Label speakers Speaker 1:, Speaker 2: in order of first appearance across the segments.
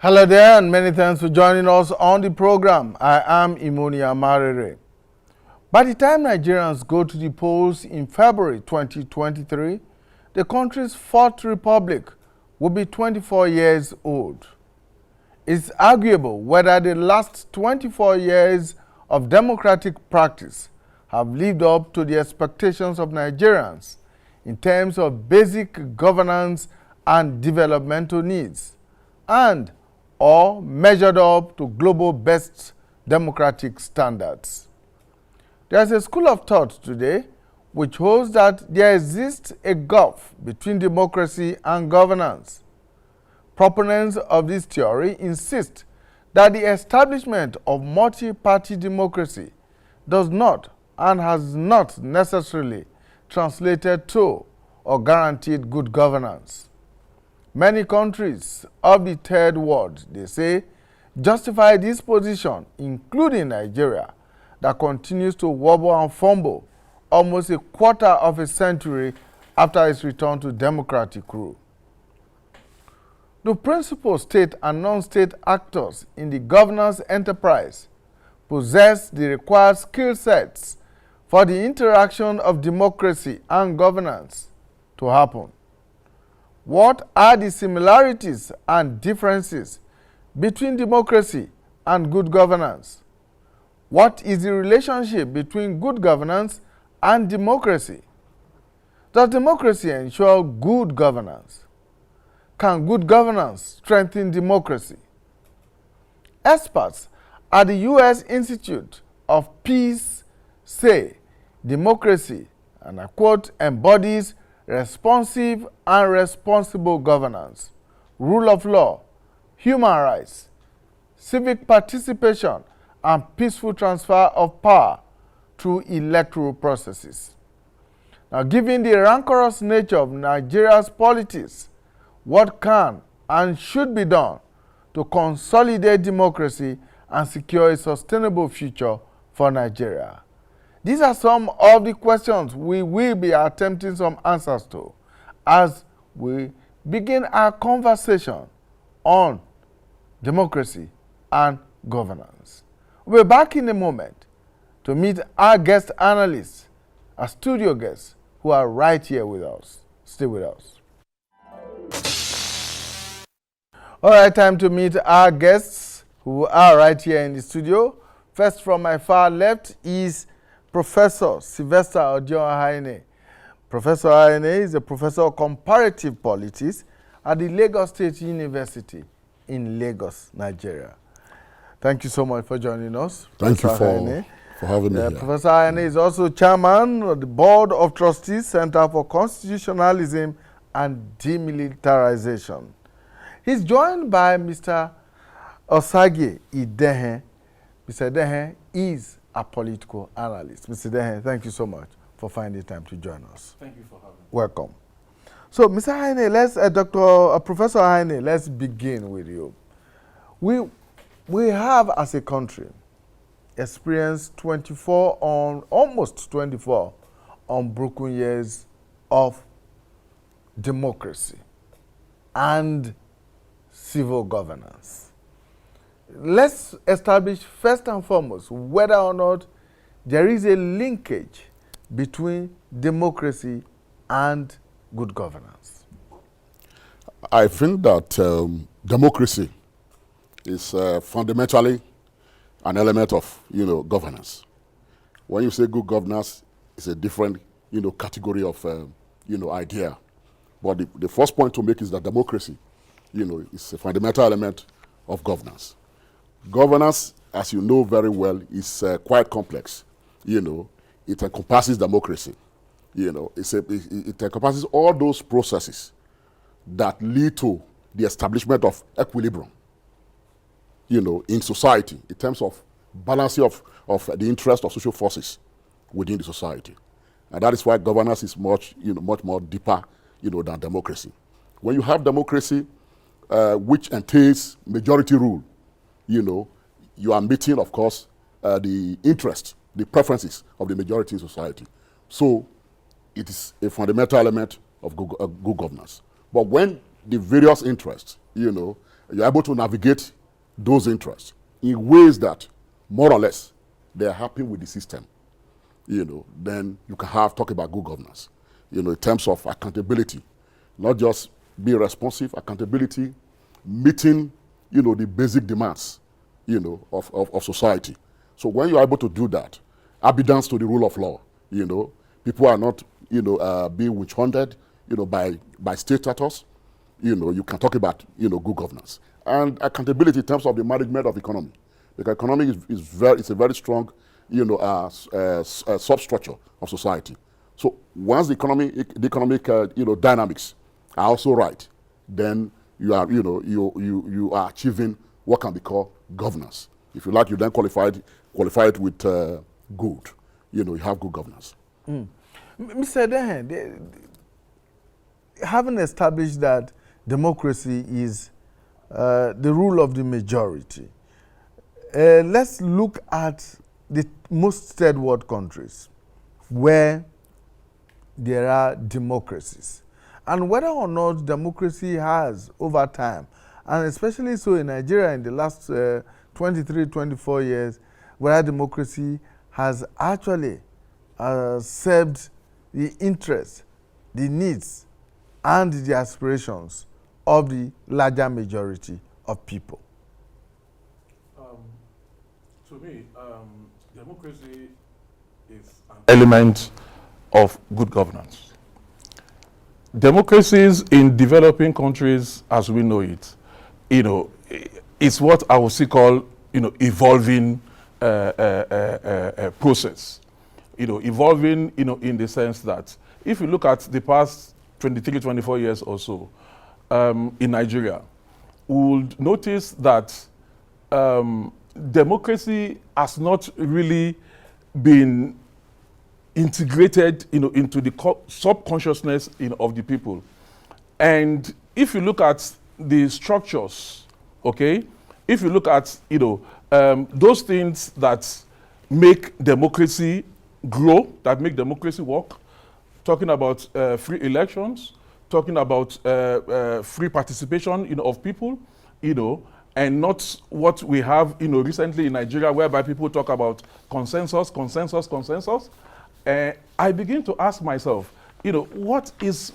Speaker 1: Hello there, and many thanks for joining us on the program. I am Imoni Amarere. By the time Nigerians go to the polls in February 2023, the country's fourth republic will be 24 years old. It's arguable whether the last 24 years of democratic practice have lived up to the expectations of Nigerians in terms of basic governance and developmental needs, and or measured up to global best democratic standards. There is a school of thought today which holds that there exists a gulf between democracy and governance. Proponents of this theory insist that the establishment of multi-party democracy does not and has not necessarily translated to or guaranteed good governance. Many countries of the third world, they say, justify this position, including Nigeria, that continues to wobble and fumble almost a quarter of a century after its return to democratic rule. The principal state and non-state actors in the governance enterprise possess the required skill sets for the interaction of democracy and governance to happen. What are the similarities and differences between democracy and good governance? What is the relationship between good governance and democracy? Does democracy ensure good governance? Can good governance strengthen democracy? Experts at the U.S. Institute of Peace say democracy, and I quote, embodies responsive and responsible governance, rule of law, human rights, civic participation, and peaceful transfer of power through electoral processes. Now, given the rancorous nature of Nigeria's politics, what can and should be done to consolidate democracy and secure a sustainable future for Nigeria? These are some of the questions we will be attempting some answers to as we begin our conversation on democracy and governance. We'll be back in a moment to meet our guest analysts, our studio guests, who are right here with us. Stay with us. All right, time to meet our guests who are right here in the studio. First, from my far left is Professor Sylvester Odion-Ahene. Professor Ahene is a professor of comparative politics at the Lagos State University in Lagos, Nigeria. Thank you so much for joining us.
Speaker 2: Thank you for having me here.
Speaker 1: Professor Ahene is also chairman of the Board of Trustees, Center for Constitutionalism and Demilitarization. He's joined by Mr. Osage Idehen. Mr. Idehen is a political analyst. Mr. Idehen, thank you so much for finding time to join us.
Speaker 3: Thank you for having me.
Speaker 1: Welcome. So, Mr. Ahene, Professor Ahene, let's begin with you. We have, as a country, experienced almost 24 unbroken years of democracy and civil governance. Let's establish first and foremost whether or not there is a linkage between democracy and good governance.
Speaker 2: I think that democracy is fundamentally an element of governance. When you say good governance, it's a different category of idea. But the first point to make is that democracy is a fundamental element of governance. Governance, as you know very well, is quite complex. It encompasses democracy. It encompasses all those processes that lead to the establishment of equilibrium, in society in terms of balancing of the interest of social forces within the society. And that is why governance is much more deeper, than democracy. When you have democracy, which entails majority rule, you are meeting, of course, the interest, the preferences of the majority in society. So it is a fundamental element of good governance. But when the various interests, you're able to navigate those interests in ways that, more or less, they're happy with the system, then you can talk about good governance, in terms of accountability, not just being responsive, accountability, meeting, the basic demands, of society. So when you're able to do that, obedience to the rule of law, people are not, being witch hunted, by state status, you can talk about, good governance. And accountability in terms of the management of economy. Because economy it's a very strong, substructure of society. So once the economic, dynamics are also right, then you are, you are achieving what can be called governance. If you like, you then qualify it with good. You have good governance.
Speaker 1: Mr. Dehan, having established that democracy is the rule of the majority, let's look at the most third world countries where there are democracies, and whether or not democracy has over time, and especially so in Nigeria in the last 23, 24 years, where democracy has actually served the interests, the needs, and the aspirations of the larger majority of people.
Speaker 3: To me, democracy is an element of good governance. Democracies in developing countries, as we know it, it's what I would call, evolving process. Evolving, in the sense that if you look at the past 23, 24 years or so, in Nigeria, we would notice that democracy has not really been integrated, into the subconsciousness of the people. And if you look at the structures, okay, if you look at those things that make democracy grow, that make democracy work, talking about free elections, talking about free participation, of people, and not what we have, recently in Nigeria, whereby people talk about consensus. I begin to ask myself, what is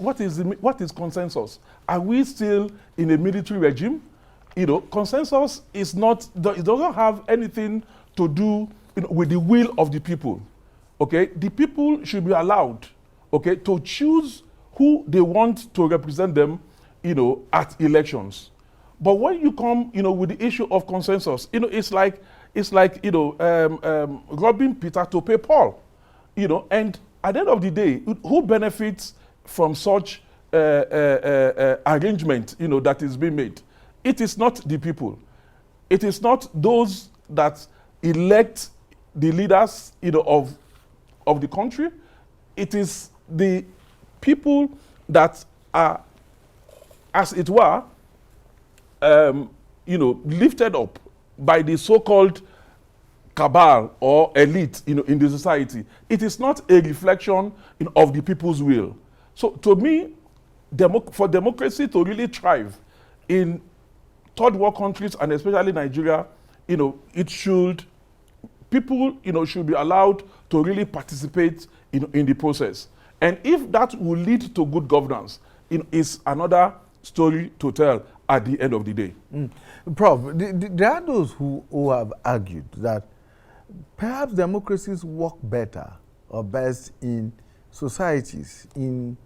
Speaker 3: consensus? Are we still in a military regime? Consensus is not, it doesn't have anything to do with the will of the people. Okay, the people should be allowed, okay, to choose who they want to represent them, at elections. But when you come, with the issue of consensus, it's like robbing Peter to pay Paul, and at the end of the day, who benefits from such arrangement, that is being made? It is not the people. It is not those that elect the leaders, of the country. It is the people that are, as it were, lifted up by the so-called cabal or elite, in the society. It is not a reflection of the people's will. So, to me, for democracy to really thrive in third world countries, and especially Nigeria, it should, people, should be allowed to really participate in the process. And if that will lead to good governance, is another story to tell at the end of the day.
Speaker 1: Prof, there are those who have argued that perhaps democracies work better or best in societies, in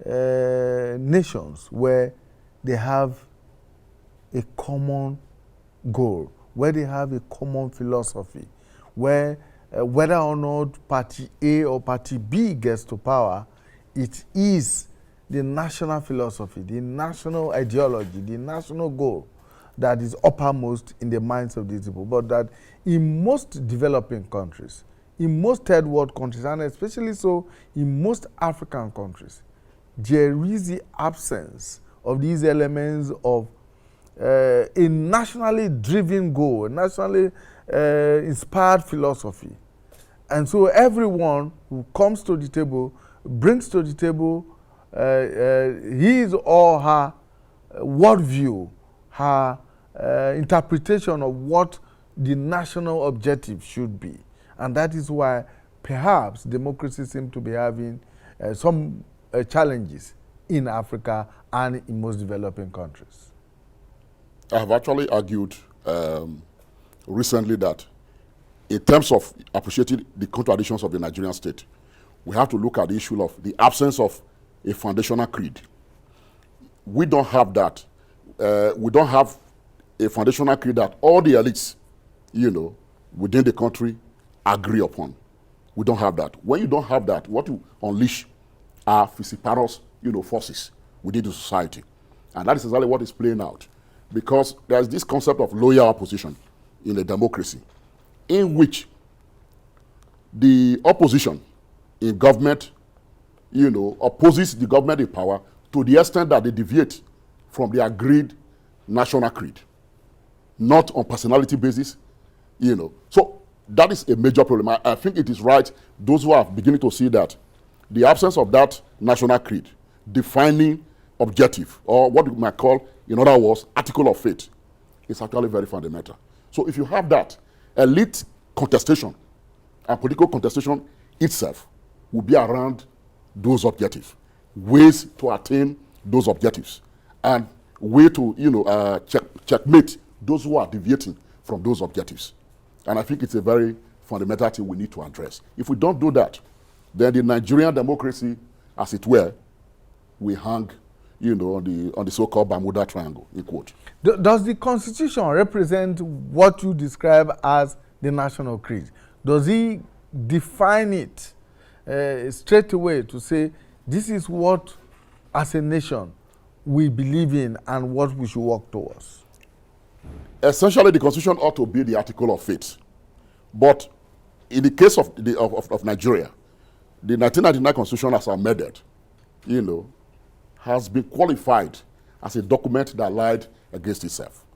Speaker 1: nations where they have a common goal, where they have a common philosophy, where whether or not party A or party B gets to power, it is the national philosophy, the national ideology, the national goal that is uppermost in the minds of these people. But that in most developing countries, in most third world countries, and especially so in most African countries, there is the absence of these elements of a nationally driven goal, a nationally inspired philosophy. And so everyone who comes to the table brings to the table his or her worldview, her interpretation of what the national objective should be. And that is why perhaps democracy seems to be having some challenges in Africa and in most developing countries.
Speaker 2: I have actually argued recently that in terms of appreciating the contradictions of the Nigerian state, we have to look at the issue of the absence of a foundational creed. We don't have that. We don't have a foundational creed that all the elites, within the country agree upon. We don't have that. When you don't have that, what you unleash are vociferous, forces within the society. And that is exactly what is playing out. Because there's this concept of loyal opposition in a democracy, in which the opposition in government, opposes the government in power to the extent that they deviate from the agreed national creed, not on personality basis, So that is a major problem. I think it is right, those who are beginning to see that the absence of that national creed, defining objective, or what we might call, in other words, article of faith, is actually very fundamental. So if you have that, elite contestation and political contestation itself will be around those objectives, ways to attain those objectives, and way to checkmate those who are deviating from those objectives. And I think it's a very fundamental thing we need to address. If we don't do that, then the Nigerian democracy, as it were, will hang on the so-called Bermuda Triangle, in quote.
Speaker 1: Does the Constitution represent what you describe as the national creed? Does he define it straight away to say, this is what, as a nation, we believe in and what we should work towards?
Speaker 2: Essentially, the Constitution ought to be the article of faith. But in the case of Nigeria, the 1999 Constitution, as amended, has been qualified as a document that lied against itself.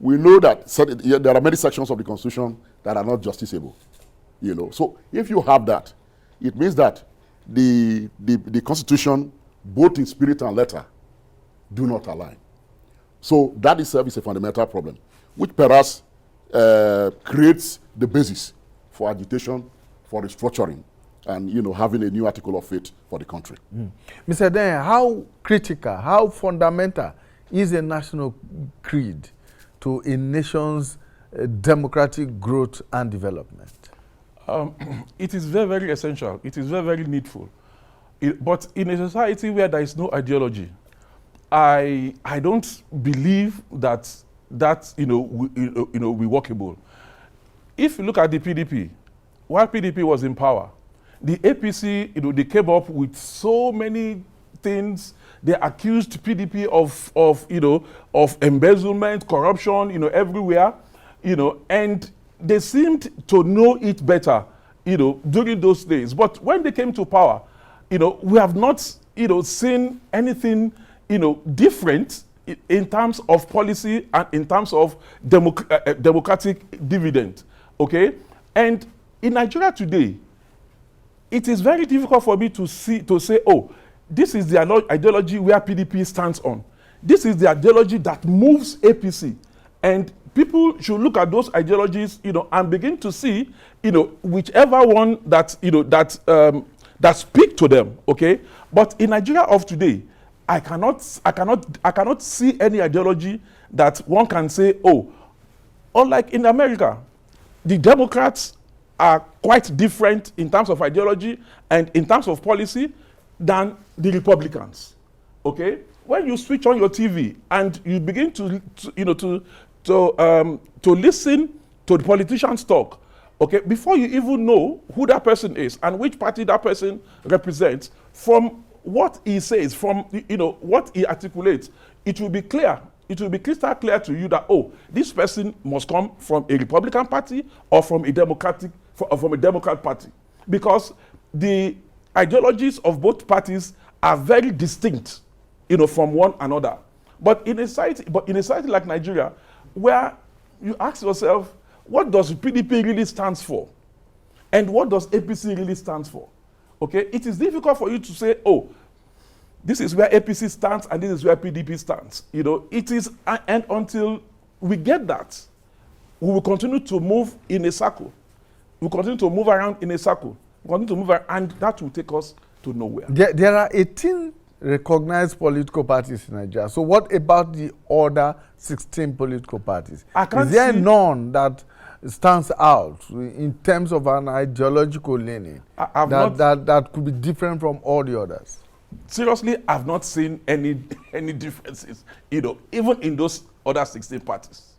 Speaker 2: We know that there are many sections of the Constitution that are not justiciable. So if you have that, it means that the Constitution, both in spirit and letter, do not align. So that itself is a fundamental problem, which perhaps creates the basis for agitation, for restructuring, and having a new article of faith for the country.
Speaker 1: Mr. Den, how critical, how fundamental is a national creed to a nation's democratic growth and development?
Speaker 3: It is very, very essential. It is very, very needful. But in a society where there is no ideology, I don't believe that we workable. If you look at the PDP, while PDP was in power, the APC, they came up with so many things. They accused PDP of embezzlement, corruption, everywhere, and they seemed to know it better, during those days. But when they came to power, we have not, seen anything, different in terms of policy and in terms of democratic dividend, okay? And in Nigeria today, it is very difficult for me to say, oh, this is the ideology where PDP stands on. This is the ideology that moves APC. And people should look at those ideologies, and begin to see, whichever one that, that speak to them, okay? But in Nigeria of today, I cannot see any ideology that one can say, oh, unlike in America, the Democrats are quite different in terms of ideology and in terms of policy than the Republicans, okay? When you switch on your TV and you begin to listen to the politicians talk, okay, before you even know who that person is and which party that person represents, from what he says, from what he articulates, it will be clear. It will be crystal clear to you that, oh, this person must come from a Republican party or from a Democrat party, because the ideologies of both parties are very distinct, from one another. But in a society like Nigeria, where you ask yourself, what does PDP really stands for, and what does APC really stands for? Okay, it is difficult for you to say, oh, this is where APC stands and this is where PDP stands. It is, and until we get that, we will continue to move in a circle. We'll continue to move around in a circle. We'll continue to move around, and that will take us to nowhere.
Speaker 1: There are 18 recognized political parties in Nigeria. So what about the other 16 political parties? Is there none that stands out in terms of an ideological leaning that could be different from all the others?
Speaker 3: Seriously, I've not seen any differences, even in those other 16 parties.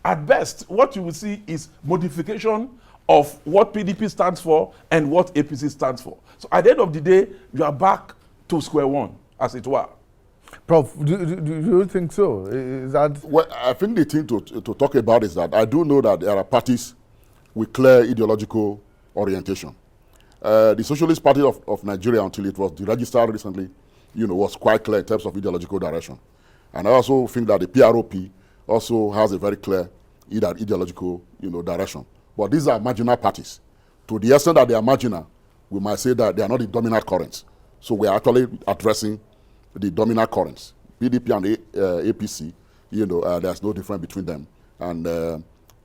Speaker 3: At best, what you will see is modification of what PDP stands for and what APC stands for. So at the end of the day, you are back to square one, as it were.
Speaker 1: Prof, do you think so? Is that...
Speaker 2: Well, I think the thing to talk about is that I do know that there are parties with clear ideological orientation. The Socialist Party of Nigeria, until it was deregistered recently, was quite clear in terms of ideological direction. And I also think that the PROP also has a very clear ideological, direction. But these are marginal parties. To the extent that they are marginal, we might say that they are not the dominant currents. So we are actually addressing the dominant currents. PDP and APC, there's no difference between them. And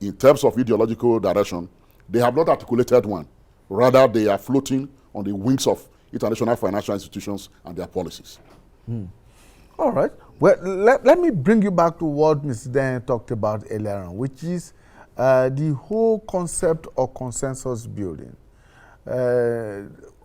Speaker 2: in terms of ideological direction, they have not articulated one. Rather, they are floating on the wings of international financial institutions and their policies.
Speaker 1: All right. Well, let me bring you back to what Mr. Dan talked about earlier on, which is the whole concept of consensus building.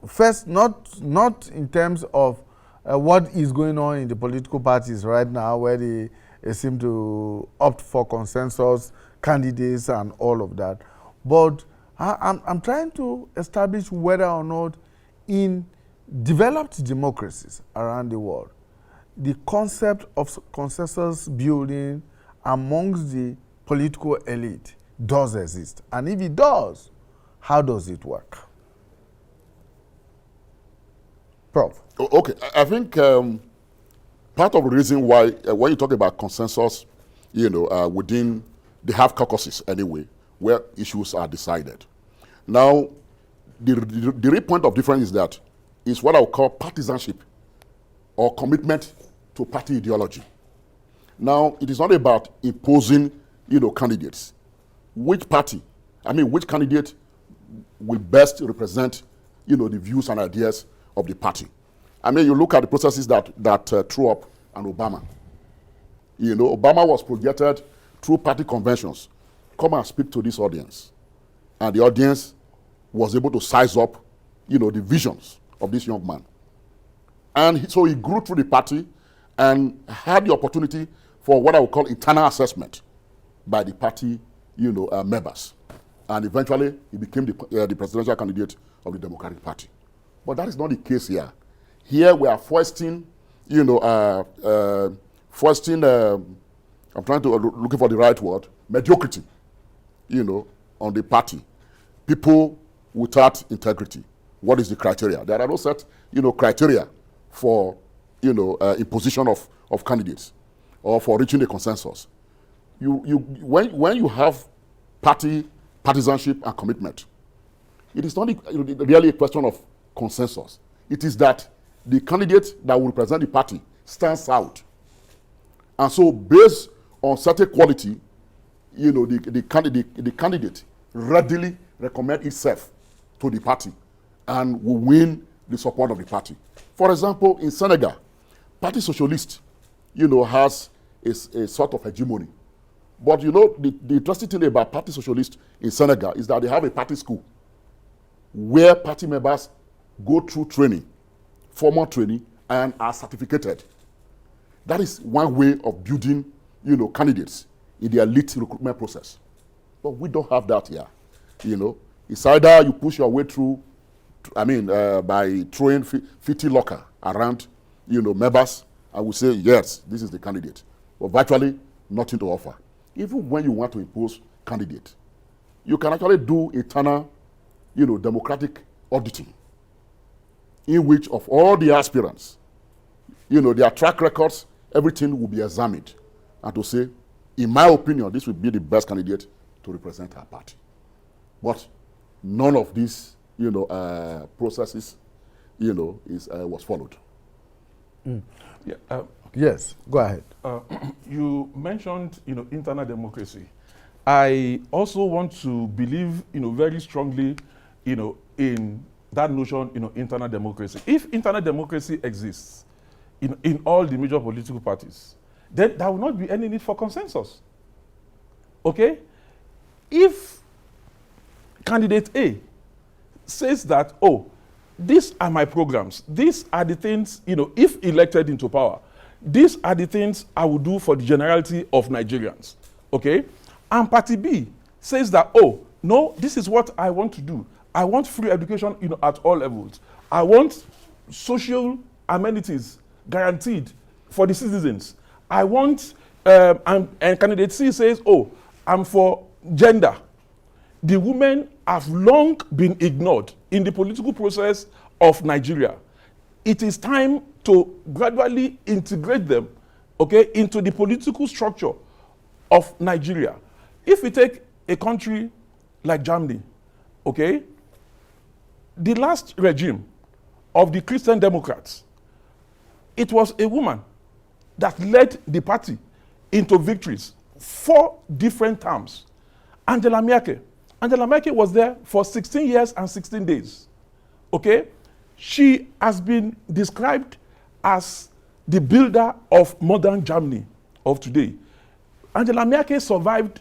Speaker 1: First, not in terms of what is going on in the political parties right now, where they seem to opt for consensus candidates and all of that, but I'm trying to establish whether or not in developed democracies around the world, the concept of consensus building amongst the political elite does exist. And if it does, how does it work? Prof.
Speaker 2: Okay, I think part of the reason why, when you talk about consensus, within, they have caucuses anyway, where issues are decided. Now, the real point of difference is that it's what I would call partisanship or commitment to party ideology. Now, it is not about imposing, candidates. Which candidate will best represent, the views and ideas of the party. You look at the processes that threw up and Obama. Obama was projected through party conventions. Come and speak to this audience. And the audience was able to size up, the visions of this young man. And so he grew through the party and had the opportunity for what I would call internal assessment by the party, members. And eventually, he became the presidential candidate of the Democratic Party. But that is not the case here. Here we are foisting, I'm trying to looking for the right word, mediocrity, on the party. People without integrity. What is the criteria? There are no set, criteria for, imposition of candidates or for reaching a consensus. When you have partisanship and commitment, it is not really a question of consensus. It is that the candidate that will represent the party stands out. And so based on certain quality, the candidate readily recommend itself to the party and will win the support of the party. For example, in Senegal, Parti Socialiste, has a sort of hegemony. But the interesting thing about Parti Socialiste in Senegal is that they have a party school where party members go through training, formal training, and are certificated. That is one way of building, candidates in the elite recruitment process. But we don't have that here. It's either you push your way through, by throwing 50 locker around, members, and we say, yes, this is the candidate. But virtually nothing to offer. Even when you want to impose candidate, you can actually do internal, democratic auditing, in which of all the aspirants, their track records, everything will be examined, and to say, in my opinion, this would be the best candidate to represent our party. But none of these, processes, was followed.
Speaker 3: Yeah.
Speaker 1: Yes, go ahead.
Speaker 3: You mentioned, internal democracy. I also want to believe, very strongly, in that notion, internal democracy. If internal democracy exists in all the major political parties, then there will not be any need for consensus. Okay? If candidate A says that, oh, these are my programs, these are the things, if elected into power, these are the things I will do for the generality of Nigerians. Okay? And party B says that, oh, no, this is what I want to do. I want free education, at all levels. I want social amenities guaranteed for the citizens. I want, and candidate C says, oh, I'm for gender. The women have long been ignored in the political process of Nigeria. It is time to gradually integrate them, okay, into the political structure of Nigeria. If we take a country like Germany, okay, the last regime of the Christian Democrats, it was a woman that led the party into victories 4 different terms. Angela Merkel. Angela Merkel was there for 16 years and 16 days. Okay? She has been described as the builder of modern Germany of today. Angela Merkel survived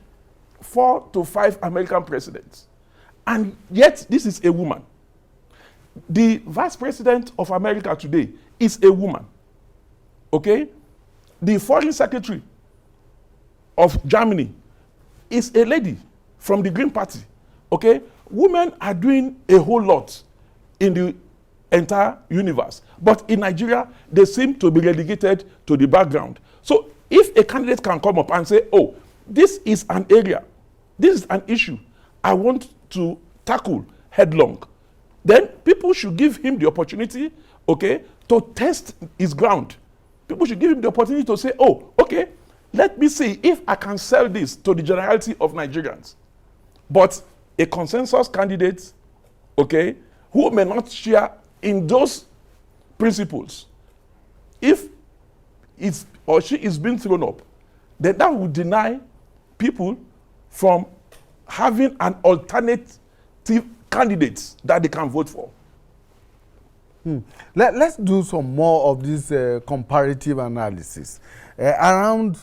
Speaker 3: 4 to 5 American presidents. And yet, this is a woman. The vice president of America today is a woman. Okay? The foreign secretary of Germany is a lady from the Green Party. Okay? Women are doing a whole lot in the entire universe. But in Nigeria, they seem to be relegated to the background. So if a candidate can come up and say, oh, this is an area, this is an issue I want to tackle headlong, then people should give him the opportunity, okay, to test his ground. People should give him the opportunity to say, oh, okay, let me see if I can sell this to the generality of Nigerians. But a consensus candidate, okay, who may not share in those principles, if it's or she is being thrown up, then that would deny people from having an alternative candidate that they can vote for.
Speaker 1: Let's do some more of this comparative analysis around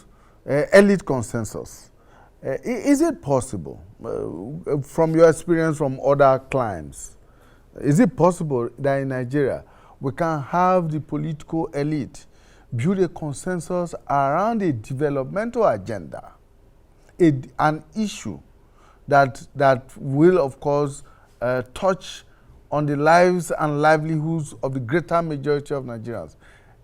Speaker 1: elite consensus. Is it possible, from your experience from other climes, is it possible that in Nigeria we can have the political elite build a consensus around a developmental agenda, an issue that will, of course, touch on the lives and livelihoods of the greater majority of Nigerians,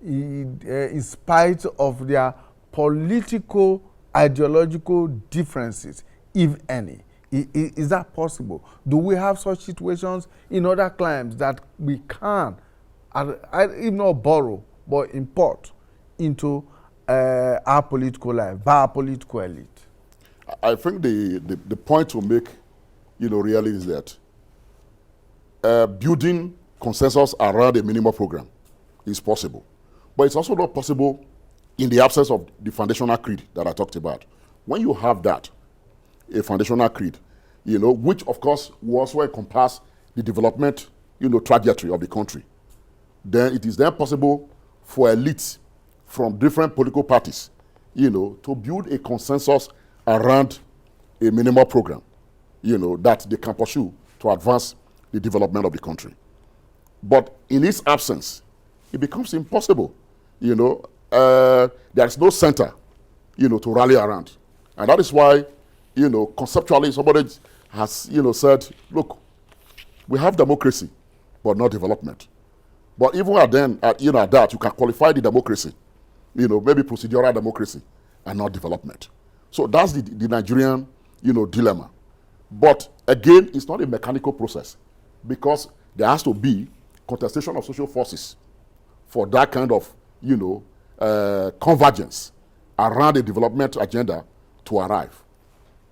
Speaker 1: in spite of their political, ideological differences, if any? Is that possible? Do we have such situations in other climes that we can, if not borrow, but import into our political life, by our political elite?
Speaker 2: I think the point to make, really is that building consensus around a minimum program is possible. But it's also not possible in the absence of the foundational creed that I talked about. When you have that, a foundational creed, which of course will also encompass the development, trajectory of the country, then it is then possible for elites from different political parties, to build a consensus around a minimum program, that they can pursue to advance the development of the country. But in its absence, it becomes impossible. There is no center, to rally around. And that is why, conceptually somebody has, said, look, we have democracy, but not development. But even at that, you can qualify the democracy, maybe procedural democracy and not development. So that's the Nigerian, dilemma. But again, it's not a mechanical process, because there has to be contestation of social forces for that kind of, convergence around a development agenda to arrive,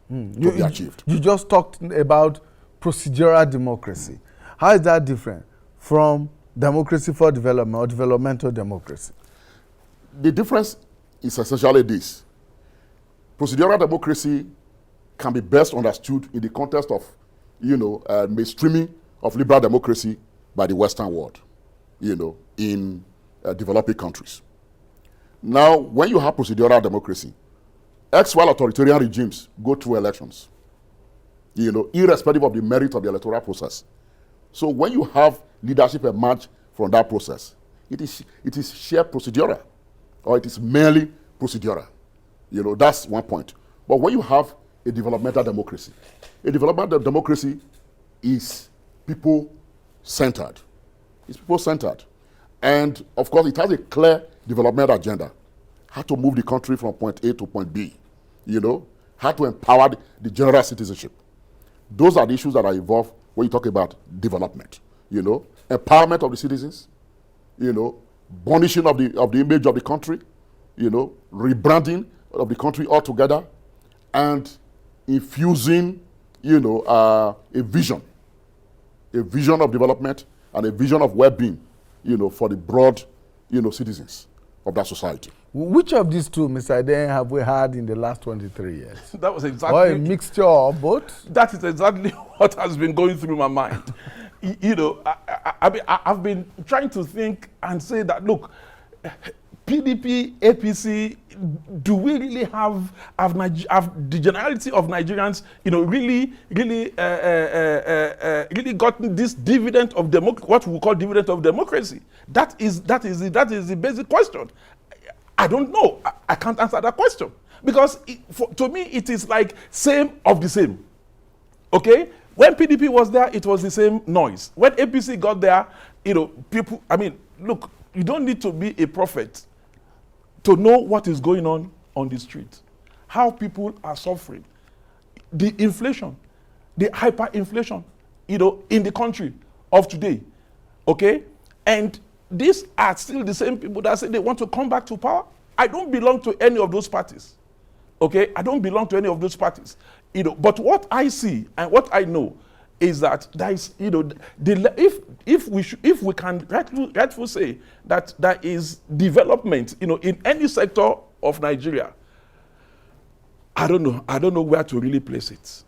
Speaker 2: to be achieved.
Speaker 1: You just talked about procedural democracy. How is that different from democracy for development or developmental democracy?
Speaker 2: the difference is essentially this. Procedural democracy can be best understood in the context of, mainstreaming of liberal democracy by the Western world, in developing countries. Now, when you have procedural democracy, while authoritarian regimes go through elections, irrespective of the merit of the electoral process. So when you have leadership emerge from that process, it is sheer procedural, or it is merely procedural. That's one point. But when you have a developmental democracy is people-centered. It's people-centered. And, of course, it has a clear development agenda. How to move the country from point A to point B. How to empower the general citizenship. Those are the issues that are involved when you talk about development. Empowerment of the citizens, burnishing of the image of the country, rebranding of the country altogether, and infusing, a vision of development and a vision of well-being, for the broad, citizens of that society.
Speaker 1: Which of these two, Mr. Iden, have we had in the last 23 years?
Speaker 3: That was exactly...
Speaker 1: Or a mixture of both?
Speaker 3: That is exactly what has been going through my mind. I've been trying to think and say that, look, PDP, APC, do we really have the generality of Nigerians, really gotten this dividend of what we call dividend of democracy? That is the basic question. I don't know. I can't answer that question because to me it is like same of the same. Okay, when PDP was there, it was the same noise. When APC got there, people. I mean, look, you don't need to be a prophet to know what is going on the street, how people are suffering, the inflation, the hyperinflation, in the country of today, okay? And these are still the same people that say they want to come back to power. I don't belong to any of those parties, okay? I don't belong to any of those parties, But what I see and what I know is that there is, if we can rightfully say that there is development, in any sector of Nigeria, I don't know where to really place it,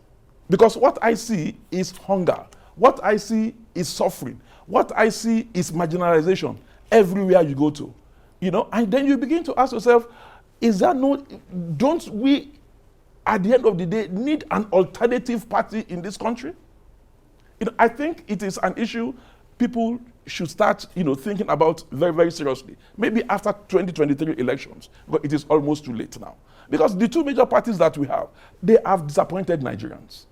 Speaker 3: because what I see is hunger, what I see is suffering, what I see is marginalization everywhere you go to, and then you begin to ask yourself, don't we, at the end of the day, need an alternative party in this country? I think it is an issue people should start, thinking about very, very seriously. Maybe after 2023 elections, but it is almost too late now. Because the two major parties that we have, they have disappointed Nigerians.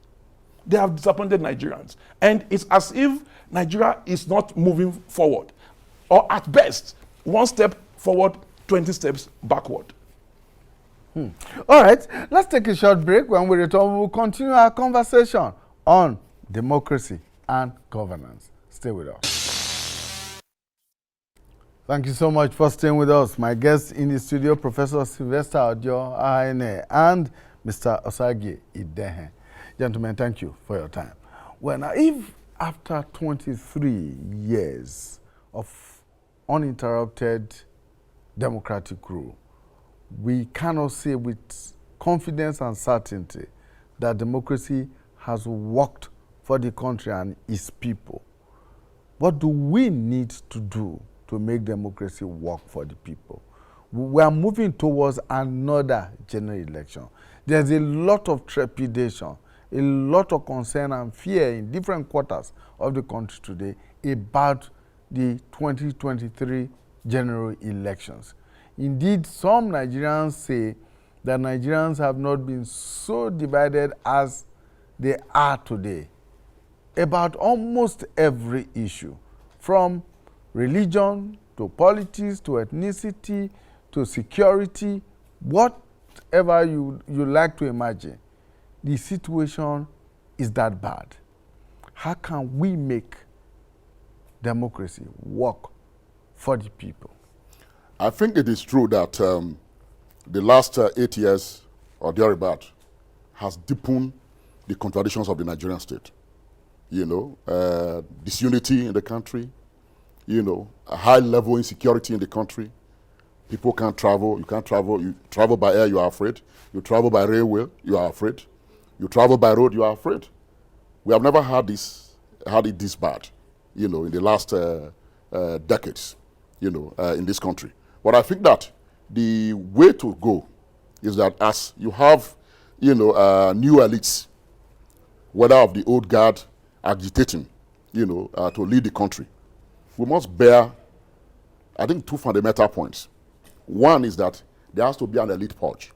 Speaker 3: And it's as if Nigeria is not moving forward. Or at best, one step forward, 20 steps backward.
Speaker 1: All right, let's take a short break. When we return, we will continue our conversation on democracy and governance. Stay with us. Thank you so much for staying with us. My guests in the studio, Professor Sylvester Odio Ahene and Mr. Osagie Idehe. Gentlemen, thank you for your time. Well, now, if after 23 years of uninterrupted democratic rule, we cannot say with confidence and certainty that democracy has worked for the country and its people, what do we need to do to make democracy work for the people? We are moving towards another general election. There's a lot of trepidation, a lot of concern and fear in different quarters of the country today about the 2023 general elections. Indeed, some Nigerians say that Nigerians have not been so divided as they are today about almost every issue, from religion to politics to ethnicity to security, whatever you like to imagine. The situation is that bad. How can we make democracy work for the people?
Speaker 2: I think it is true that the last 8 years or thereabout has deepened the contradictions of the Nigerian state. Disunity in the country, a high level insecurity in the country, People can't travel. You can't travel. You travel by air, you are afraid. You travel by railway, you are afraid. You travel by road, you are afraid. We have never had it this bad, in the last decades, in this country. But I think that the way to go is that as you have, new elites, whether of the old guard agitating, to lead the country, we must bear, I think, two fundamental points. One is that there has to be an elite purge.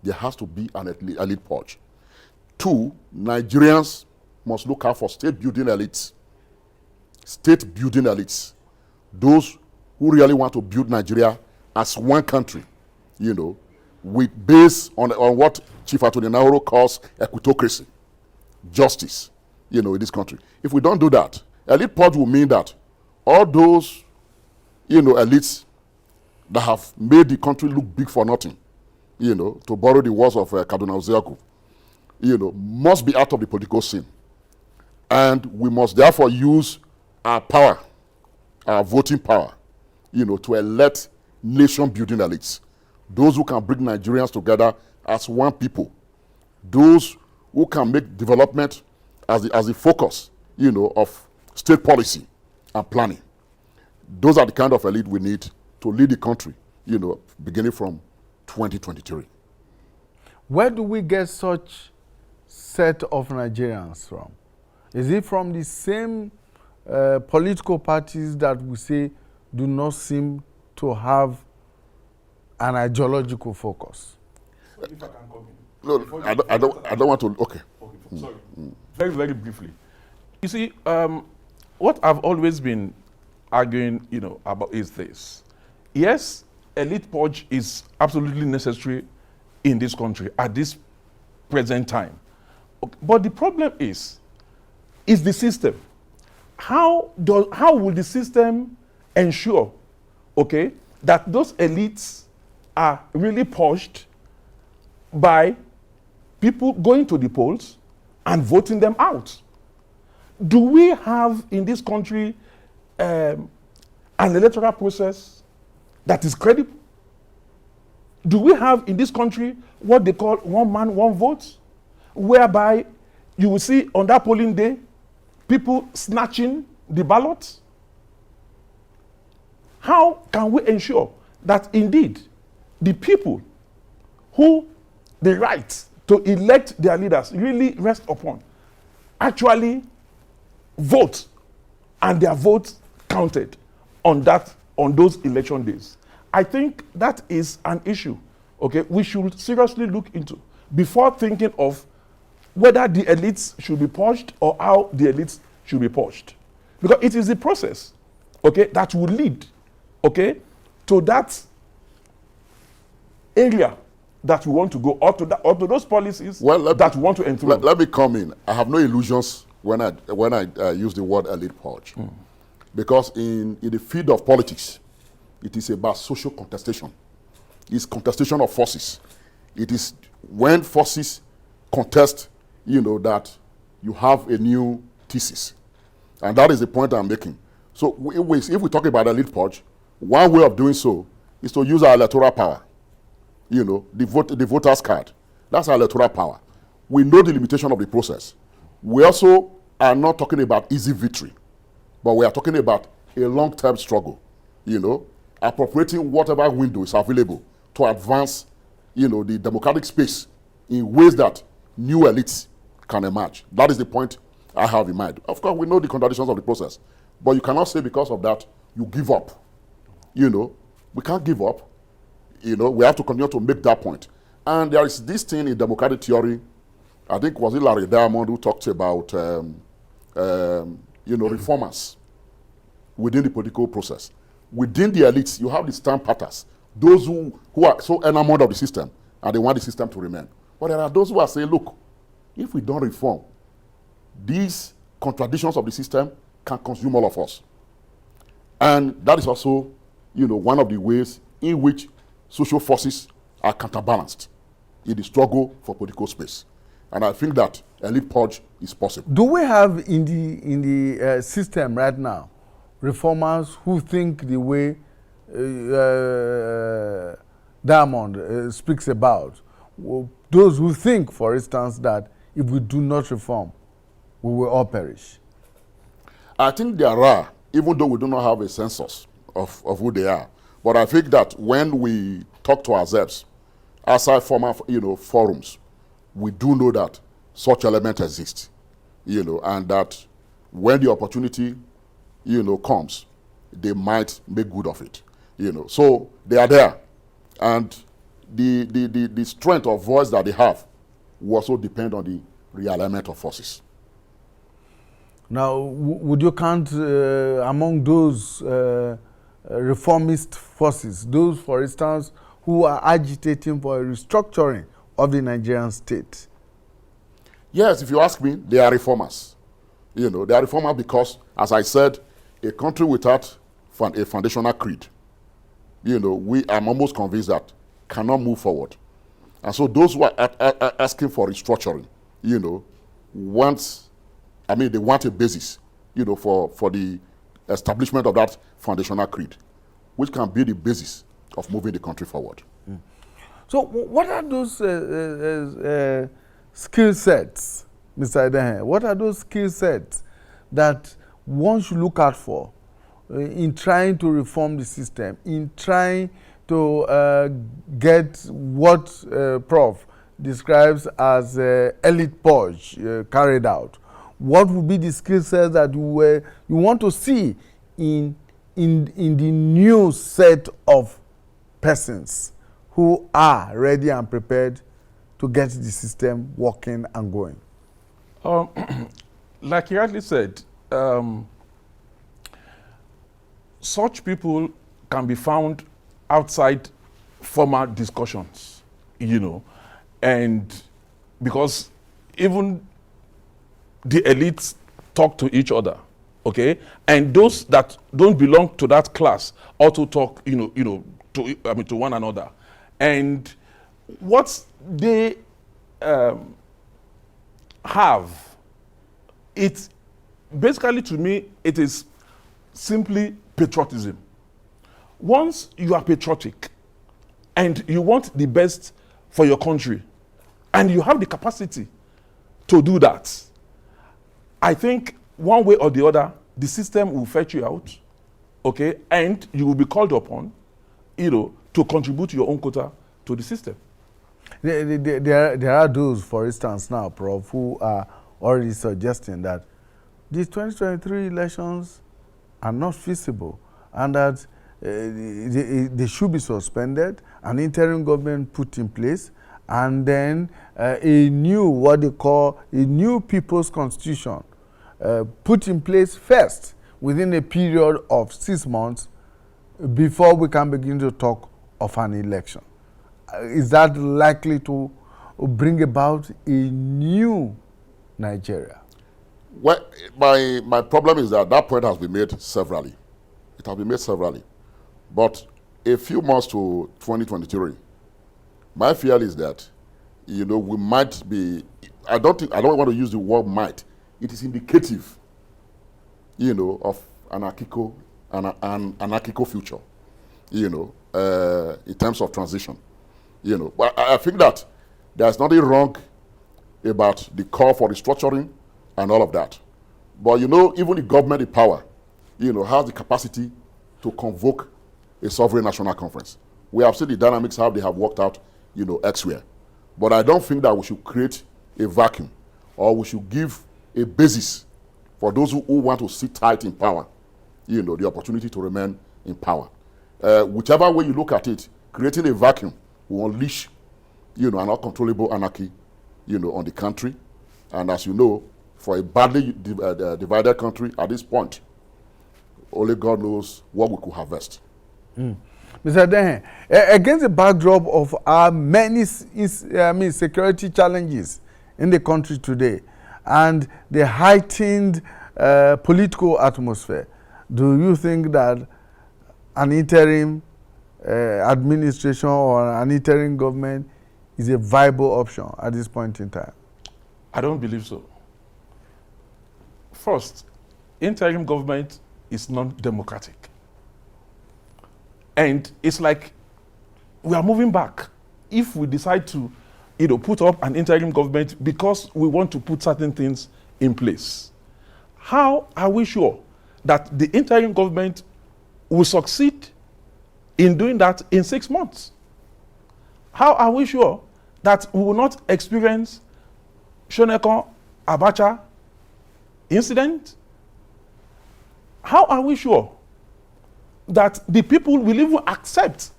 Speaker 2: There has to be an elite purge. Two, Nigerians must look out for state-building elites. State-building elites. Those who really want to build Nigeria as one country, based on what Chief Attorney Nauro calls equitocracy, justice, in this country. If we don't do that, elite purge will mean that all those, elites that have made the country look big for nothing, to borrow the words of Cardinal Ozeaku, must be out of the political scene. And we must therefore use our power, our voting power, to elect nation-building elites. Those who can bring Nigerians together as one people. Those who can make development as the focus, of state policy and planning. Those are the kind of elite we need to lead the country, beginning from 2023.
Speaker 1: Where do we get such set of Nigerians from? Is it from the same political parties that we say do not seem to have an ideological focus?
Speaker 3: If I can come in.
Speaker 2: No, I don't want to. Okay.
Speaker 3: Sorry. Very, very briefly. You see, what I've always been arguing, about is this. Yes, elite purge is absolutely necessary in this country at this present time. Okay. But the problem is the system. How will the system ensure, that those elites are really purged by people going to the polls and voting them out? Do we have in this country an electoral process that is credible? Do we have in this country what they call one man, one vote, whereby you will see on that polling day people snatching the ballots? How can we ensure that indeed the people who the right to elect their leaders really rest upon actually vote and their votes counted on those election days? I think that is an issue, we should seriously look into before thinking of whether the elites should be purged or how the elites should be purged. Because it is the process, that will lead, to that area that we want to go, or to those policies that we want to enthrone.
Speaker 2: Let me come in. I have no illusions when I use the word elite purge. Because in the field of politics, it is about social contestation. It's contestation of forces. It is when forces contest, that you have a new thesis. And that is the point I'm making. So if we talk about elite purge, one way of doing so is to use our electoral power. The voter's card. That's our electoral power. We know the limitation of the process. We also are not talking about easy victory, but we are talking about a long-term struggle, appropriating whatever window is available to advance, the democratic space in ways that new elites can emerge. That is the point I have in mind. Of course, we know the contradictions of the process, but you cannot say because of that, you give up. We can't give up. We have to continue to make that point. And there is this thing in democratic theory, I think was it Larry Diamond who talked about, reformers within the political process. Within the elites, you have the stamp-patters, those who are so enamored of the system and they want the system to remain. But there are those who are saying, look, if we don't reform, these contradictions of the system can consume all of us. And that is also, one of the ways in which social forces are counterbalanced in the struggle for political space. And I think that elite purge is possible.
Speaker 1: Do we have in the system right now reformers who think the way Diamond speaks about. Those who think, for instance, that if we do not reform, we will all perish.
Speaker 2: I think there are, even though we do not have a census of who they are. But I think that when we talk to ourselves, outside former, forums, we do know that such elements exist, and that when the opportunity, comes, they might make good of it, So they are there, and the strength of voice that they have will also depend on the realignment of forces.
Speaker 1: Now, would you count among those reformist forces, those, for instance, who are agitating for a restructuring of the Nigerian state?
Speaker 2: Yes, if you ask me, they are reformers. They are reformers because, as I said, a country without a foundational creed, I'm almost convinced that cannot move forward. And so those who are asking for restructuring, they want a basis, for the establishment of that foundational creed, which can be the basis of moving the country forward.
Speaker 1: Mm. So what are those skill sets, Mr. Edenhe? What are those skill sets that one should look out for in trying to reform the system, in trying to get what Prof describes as elite purge carried out? What would be the skill sets that you want to see in the new set of persons who are ready and prepared to get the system working and going?
Speaker 3: Like you rightly said, such people can be found outside formal discussions, and because even the elites talk to each other, okay, and those that don't belong to that class also talk, to one another, and what they have, it's basically, to me, it is simply patriotism. Once you are patriotic and you want the best for your country and you have the capacity to do that, I think one way or the other, the system will fetch you out, okay, and you will be called upon, to contribute your own quota to the system.
Speaker 1: There are those, for instance, now, Prof, who are already suggesting that these 2023 elections are not feasible and that they should be suspended, an interim government put in place, and then a new, what they call a new people's constitution put in place first within a period of 6 months before we can begin to talk of an election. Is that likely to bring about a new Nigeria?
Speaker 2: Well, my problem is that point has been made severally. It has been made severally. But a few months to 2023, my fear is that, we might be, I don't want to use the word might. It is indicative, of an anarchical future, in terms of transition. But I think that there's nothing wrong about the call for restructuring and all of that. But, even the government in power, has the capacity to convoke a sovereign national conference. We have seen the dynamics, how they have worked out, elsewhere. But I don't think that we should create a vacuum, or we should give a basis for those who want to sit tight in power, the opportunity to remain in power. Whichever way you look at it, creating a vacuum will unleash, an uncontrollable anarchy, on the country. And as you know, for a badly divided country at this point, only God knows what we could harvest.
Speaker 1: Mm. Mr. Edenhe, against the backdrop of our many security challenges in the country today and the heightened political atmosphere, do you think that an interim administration or an interim government is a viable option at this point in time?
Speaker 3: I don't believe so. First, interim government is non-democratic. And it's like we are moving back if we decide to, put up an interim government because we want to put certain things in place. How are we sure that the interim government will succeed in doing that in 6 months? How are we sure that we will not experience Shoneko Abacha incident? How are we sure that the people will even accept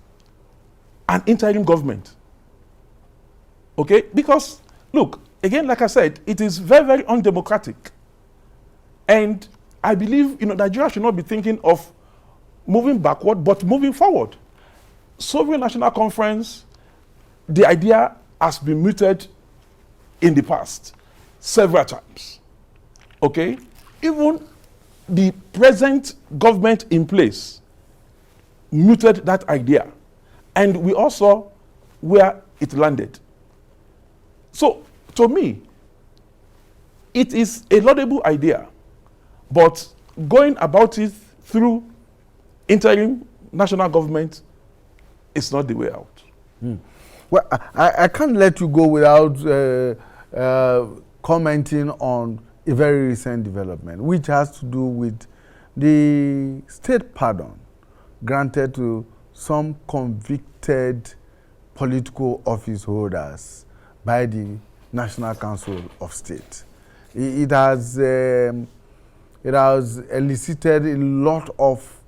Speaker 3: an interim government? Okay, because look, again, like I said, it is very, very undemocratic. And I believe, Nigeria should not be thinking of moving backward, but moving forward. Sovereign National Conference, the idea has been mooted in the past several times. Okay? Even the present government in place mooted that idea. And we also saw where it landed. So, to me, it is a laudable idea, but going about it through interim national government is not the way out.
Speaker 1: Well, I can't let you go without commenting on a very recent development, which has to do with the state pardon granted to some convicted political office holders by the National Council of State. It has elicited a lot of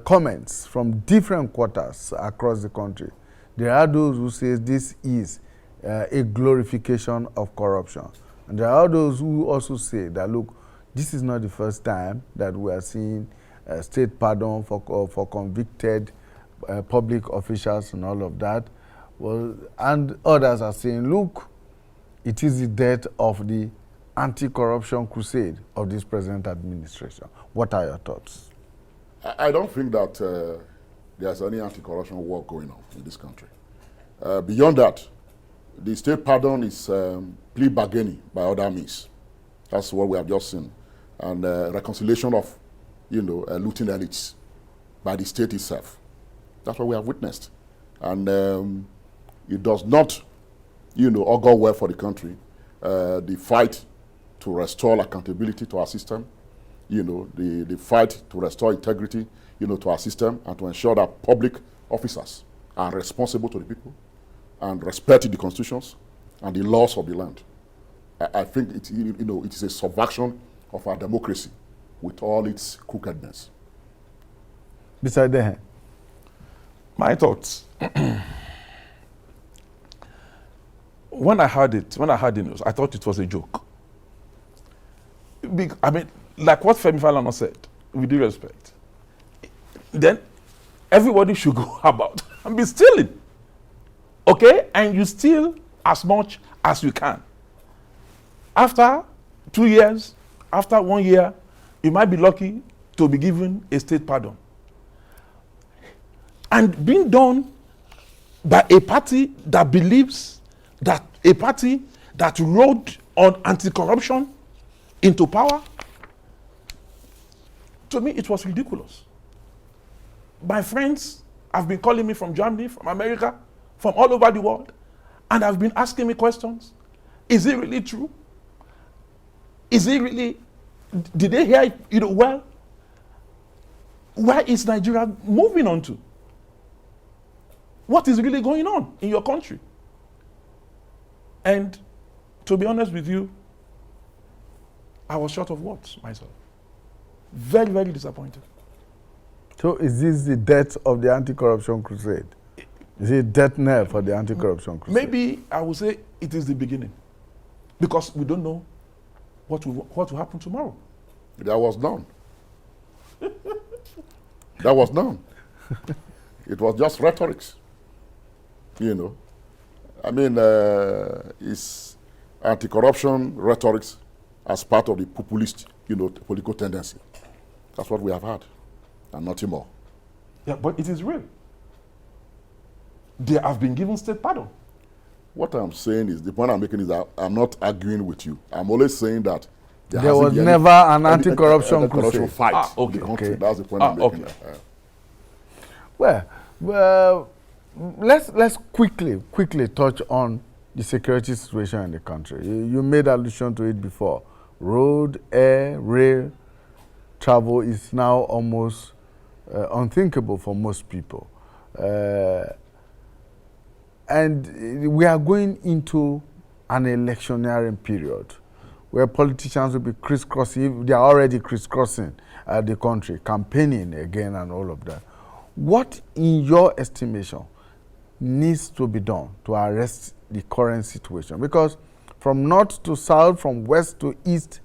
Speaker 1: comments from different quarters across the country. There are those who say this is a glorification of corruption. And there are those who also say that, look, this is not the first time that we are seeing state pardon for convicted public officials and all of that. Well, and others are saying, look, it is the death of the anti-corruption crusade of this present administration. What are your thoughts?
Speaker 2: I don't think that there's any anti-corruption work going on in this country. Beyond that, the state pardon is plea bargaining by other means. That's what we have just seen. And reconciliation of, looting elites by the state itself. That's what we have witnessed. And it does not, augur well for the country. The fight to restore accountability to our system, the fight to restore integrity, to our system, and to ensure that public officers are responsible to the people and respect the constitutions and the laws of the land. I think it is a subversion of our democracy with all its crookedness.
Speaker 1: Beside that,
Speaker 3: my thoughts. When I heard the news, I thought it was a joke. Like what Femi Falana said, with due respect, then everybody should go about and be stealing. Okay? And you steal as much as you can. After 2 years, after 1 year, you might be lucky to be given a state pardon. And being done by a party that believes that a party that rode on anti-corruption into power, to me it was ridiculous. My friends have been calling me from Germany, from America, from all over the world, and have been asking me questions. Is it really true? Is it really, did they hear it well? Where is Nigeria moving on to? What is really going on in your country? And to be honest with you, I was short of words myself. Very, very disappointed.
Speaker 1: So is this the death of the anti-corruption crusade? Is it death knell for the anti-corruption crusade?
Speaker 3: Maybe I would say it is the beginning. Because we don't know what will happen tomorrow.
Speaker 2: That was none. That was none. It was just rhetorics. It's anti-corruption rhetorics as part of the populist, political tendency. That's what we have had, and nothing more.
Speaker 3: Yeah, but it is real. They have been given state pardon.
Speaker 2: What I'm saying is, the point I'm making is that I'm not arguing with you. I'm always saying that
Speaker 1: there was never an anti-corruption
Speaker 2: fight
Speaker 1: crusade.
Speaker 2: in the country.
Speaker 3: Okay.
Speaker 2: That's the point I'm making.
Speaker 1: Well, let's quickly touch on the security situation in the country. You made allusion to it before. Road, air, rail travel is now almost unthinkable for most people. And we are going into an electioneering period where politicians will be crisscrossing. They are already crisscrossing the country, campaigning again and all of that. What, in your estimation, needs to be done to arrest the current situation? Because from north to south, from west to east,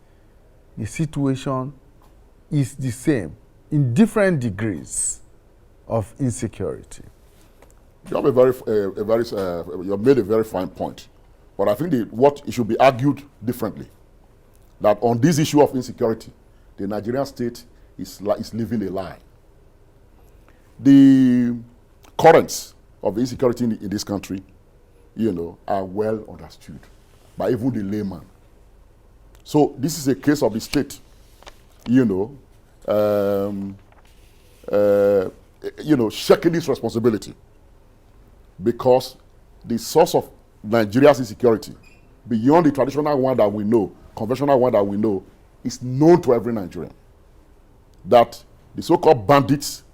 Speaker 1: the situation is the same in different degrees of insecurity.
Speaker 2: You have you have made a very fine point, but I think what it should be argued differently, that on this issue of insecurity, the Nigerian state is living a lie. The currents of insecurity in this country, are well understood by even the layman. So this is a case of the state, shaking its responsibility, because the source of Nigeria's insecurity, beyond the traditional one that we know, conventional one that we know, is known to every Nigerian. That the so-called bandits,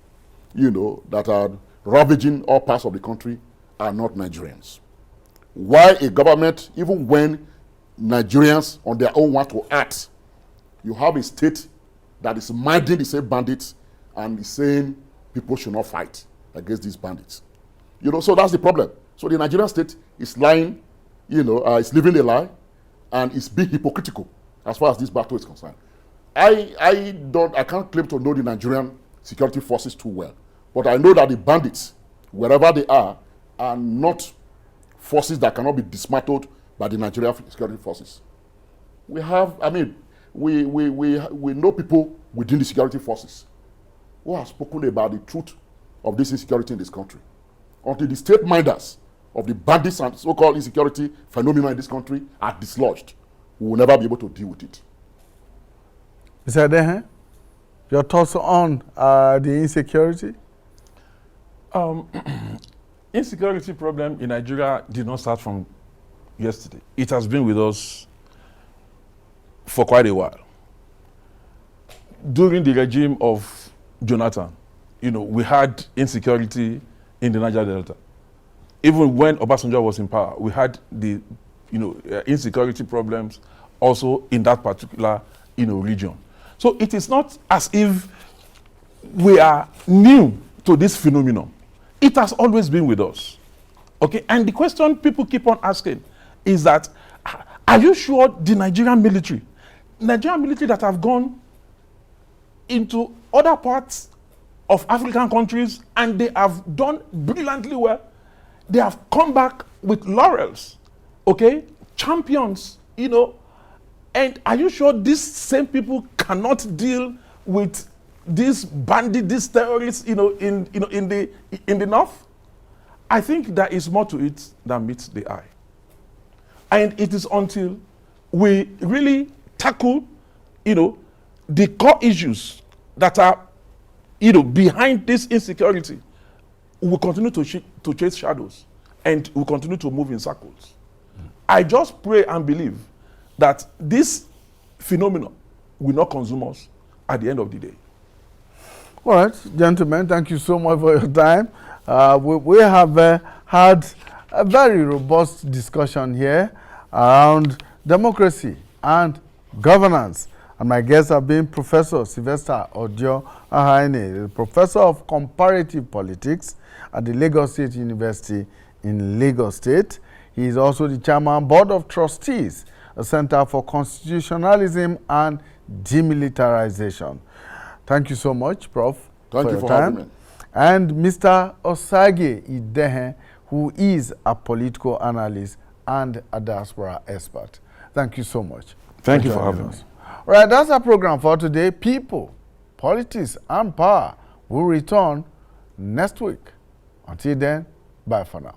Speaker 2: that are ravaging all parts of the country are not Nigerians. Why a government, even when Nigerians on their own want to act, you have a state that is minding the same bandits and is saying people should not fight against these bandits. So that's the problem. So the Nigerian state is lying, is living a lie, and is being hypocritical as far as this battle is concerned. I can't claim to know the Nigerian security forces too well, but I know that the bandits, wherever they are not forces that cannot be dismantled by the Nigerian security forces. We know people within the security forces who have spoken about the truth of this insecurity in this country. Until the state minders of the bandits and so-called insecurity phenomena in this country are dislodged, we will never be able to deal with it.
Speaker 1: Mr. Adehe, your thoughts on the insecurity?
Speaker 3: Insecurity problem in Nigeria did not start from yesterday. It has been with us for quite a while. During the regime of Jonathan, we had insecurity in the Niger Delta. Even when Obasanjo was in power, we had the, insecurity problems also in that particular, region. So it is not as if we are new to this phenomenon. It has always been with us. Okay, and the question people keep on asking is that, are you sure the Nigerian military that have gone into other parts of African countries and they have done brilliantly well, they have come back with laurels, okay, champions, and are you sure these same people cannot deal with these bandits, these terrorists, in the north? I think there is more to it than meets the eye. And it is until we really tackle, the core issues that are, behind this insecurity, we will continue to chase shadows and we will continue to move in circles. I just pray and believe that this phenomenon will not consume us at the end of the day.
Speaker 1: All right, gentlemen, thank you so much for your time. We have had a very robust discussion here around democracy and governance. And my guests have been Professor Sylvester Odio Ahaine, Professor of Comparative Politics at the Lagos State University in Lagos State. He is also the Chairman Board of Trustees, a Center for Constitutionalism and Demilitarization. Thank you so much, Prof.
Speaker 2: Thank you for having me.
Speaker 1: And Mr. Osage Idehe, who is a political analyst and a diaspora expert. Thank you so much.
Speaker 3: Thank you for having me.
Speaker 1: All right, that's our program for today. People, politics, and power will return next week. Until then, bye for now.